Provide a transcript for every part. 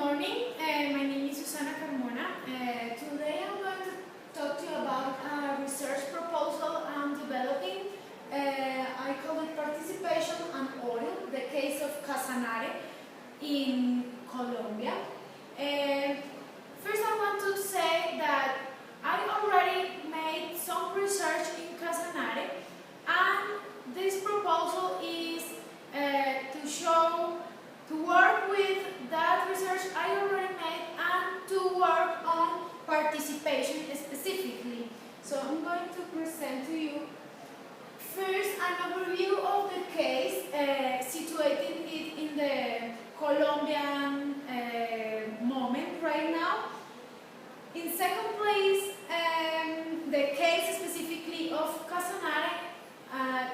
morning, my name is Susana Carmona. Today I'm going to talk to you about a research proposal I'm developing. I call it Participation and Oil, the case of Casanare in Colombia. First I want to say that I already made some research in Casanare, and this proposal is to work with that research I already made and to work on participation specifically. So I'm going to present to you first an overview of the case, situating it in the Colombian moment right now. In second place, the case specifically of Casanare,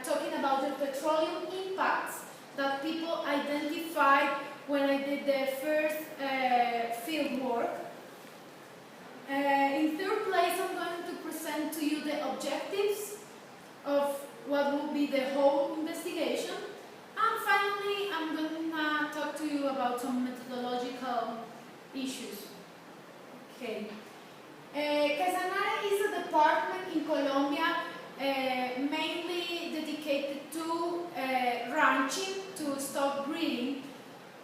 talking about the petroleum impacts that people identified when I did the first field work. In third place, I'm going to present to you the objectives of what will be the whole investigation. And finally, I'm going to talk to you about some methodological issues. Okay. Casanare is a department in Colombia mainly dedicated to ranching, to stock breeding.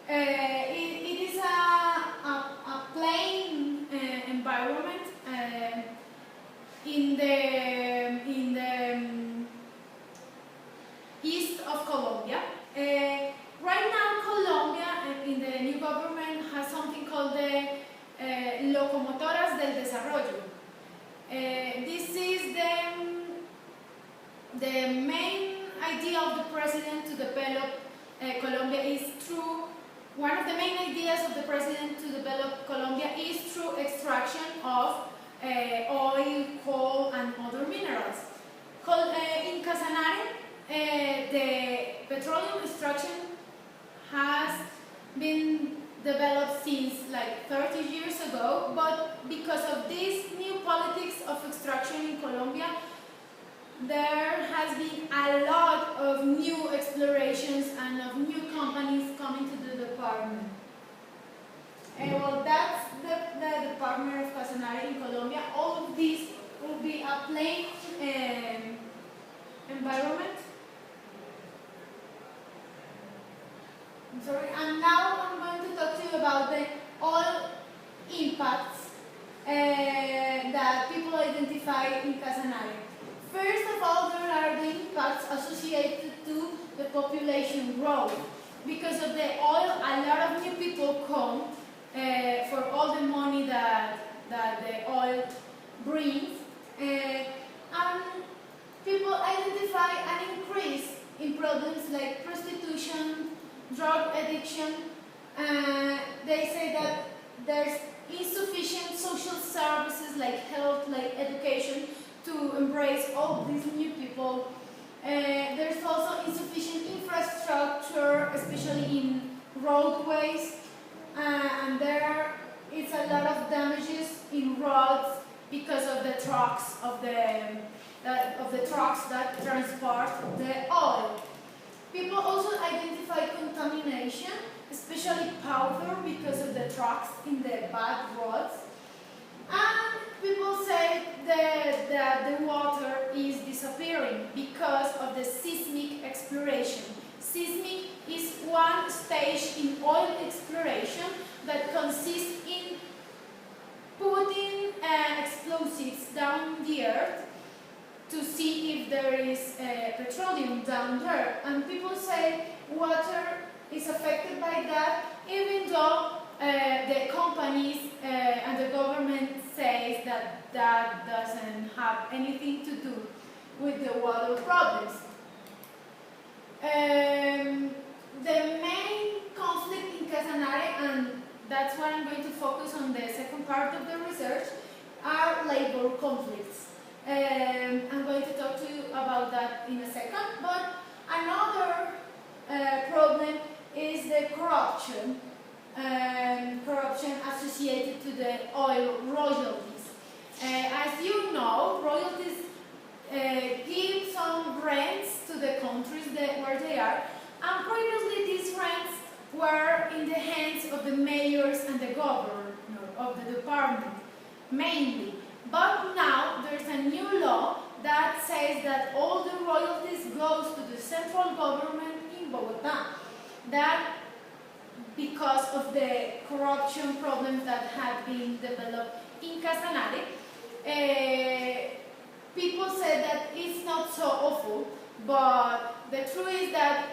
It is a plain environment in the east of Colombia. Right now, Colombia in the new government has something called the Locomotoras del Desarrollo. This is the main idea of the president to develop Colombia is through, one of the main ideas of the president to develop Colombia is through extraction of oil, coal, and other minerals. In Casanare, the petroleum extraction has been developed since like 30 years ago, but because of this new politics of extraction in Colombia, there has been a lot of new explorations and of new companies coming to the department. Well, that's the department of Casanare in Colombia. All of this will be a plain environment. I'm sorry. And now I'm going to talk to you about the oil impacts that people identify in Casanare. First of all, there are the impacts associated to the population growth. Because of the oil, a lot of new people come for all the money that the oil brings. And people identify an increase in problems like prostitution, drug addiction. They say that there's insufficient social services like health, like education, to embrace all these new people. There's also insufficient infrastructure, especially in roadways, and there is a lot of damages in roads because of the trucks of the trucks that transport the oil. People also identify contamination, especially powder, because of the trucks in the bad roads. And people say that the water is disappearing because of the seismic exploration. Seismic is one stage in oil exploration that consists in putting explosives down the earth to see if there is petroleum down there. And people say water is affected by that, even though the companies and the government says that that doesn't have anything to do with the water problems. The main conflict in Casanare, and that's what I'm going to focus on the second part of the research, are labor conflicts. I'm going to talk to you about that in a second, but another problem is the corruption. Corruption associated to the oil royalties. As you know, royalties give some rents to the countries where they are, and previously these rents were in the hands of the mayors and the government. mainly. But now there's a new law that says that all the royalties goes to the central government in Bogota. That because of the corruption problems that have been developed in Casanare, people say that it's not so awful, but the truth is that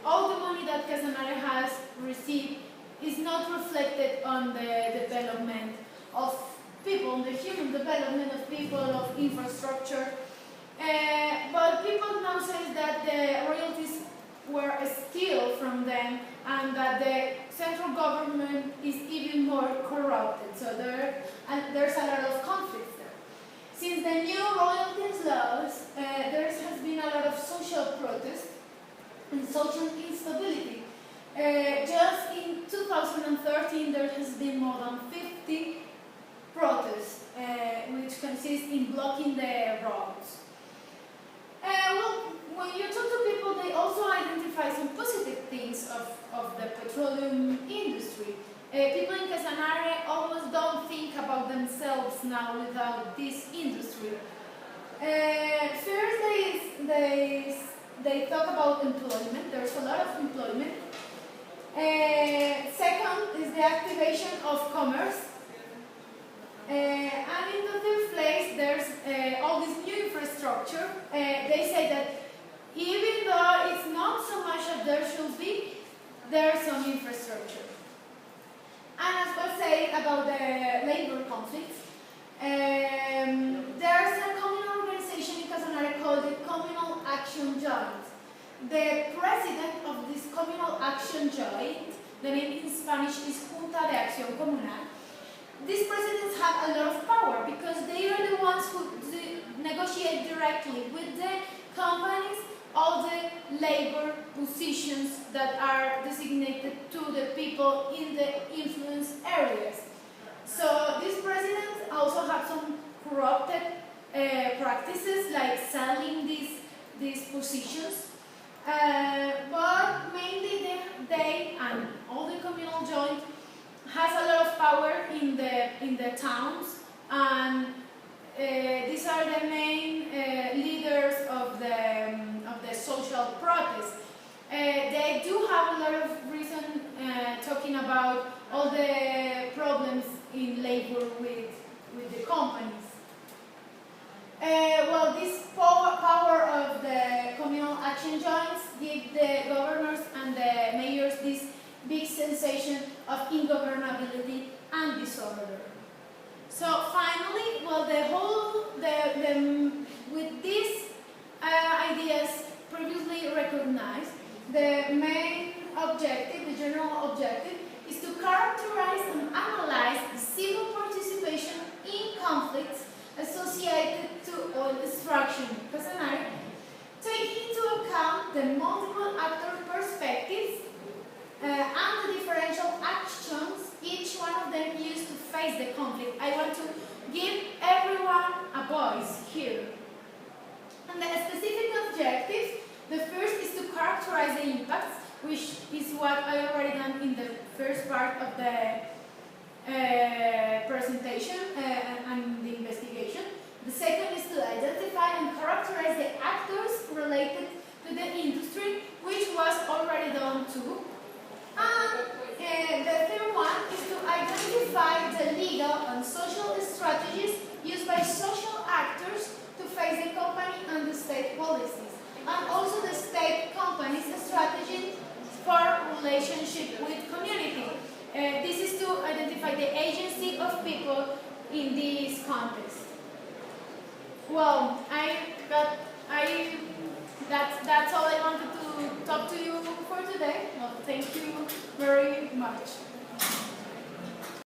all the money that Casanare has received is not reflected on the development of people, the human development of people, of infrastructure. But people now say that the royalties were steal from them and that the central government is even more corrupted. So there's a lot of conflicts there. Since the new royalties laws, there has been a lot of social protest and social instability. Just in 2013, there has been more than 50 protests, which consist in blocking the roads. Well, when you talk to people, they also identify some positive things of the petroleum industry. People in Casanare almost don't think about themselves now without this industry. First, they talk about employment. There's a lot of employment. Second is the activation of commerce. And in the third place, there's all this new infrastructure. They say that even though it's not so much as there should be, there's some infrastructure. And as I said about the labor conflicts, there's a communal organization in Casanare called the Communal Action Joint. The president of this Communal Action Joint, the name in Spanish is Junta de Acción Comunal. These presidents have a lot of power because they are the ones who negotiate directly with the companies all the labor positions that are designated to the people in the influence areas. So these presidents also have some corrupted practices like selling these positions, but mainly they and all the communal joint has a lot of power in the towns, and these are the main leaders of the social protest. They do have a lot of reason talking about all the problems in labor with the companies. Well, this power of the communal action joints give the governors and the mayors this big sensation of ingovernability and disorder. So finally, well, with these ideas previously recognized, the main objective, the general objective, is to characterize and analyze the civil participation in conflicts associated to oil extraction in Casanare, taking into account the multiple actor perspectives and the differential actions each one of them used to face the conflict. I want to give everyone a voice here. And the specific objectives, the first is to characterize the impacts, which is what I already done in the first part of the presentation and the investigation. The second is to identify and characterize the actors related to the industry, which was already done too. And the third one is to identify the legal and social strategies used by social actors to face the company and the state policies, and also the state company's strategy for relationship with community. This is to identify the agency of people in this context. Well, that's all I wanted to talk to you for today. Well, thank you very much.